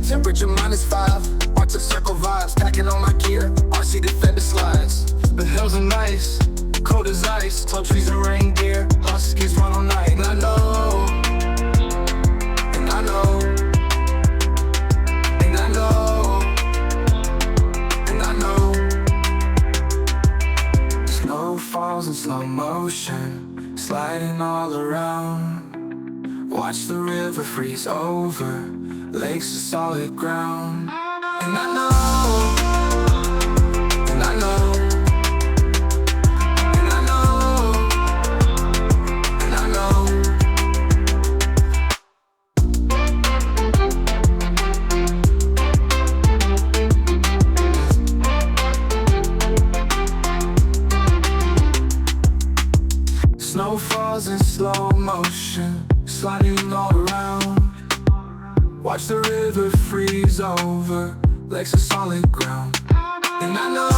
Temperature -5, Artic Circle vibes, packing on my gear, RC Defender slides. The hills are nice, cold as ice, tall trees and reindeer, huskies run all night. And I know, and I know, and I know, and I know. Snow falls in slow motion, sliding all around. Watch the river freeze over, lakes are solid ground. And I know, and I know, and I know, and I know. Snow falls in slow motion, sliding all around. Watch the river freeze over, lakes are solid ground. And I know,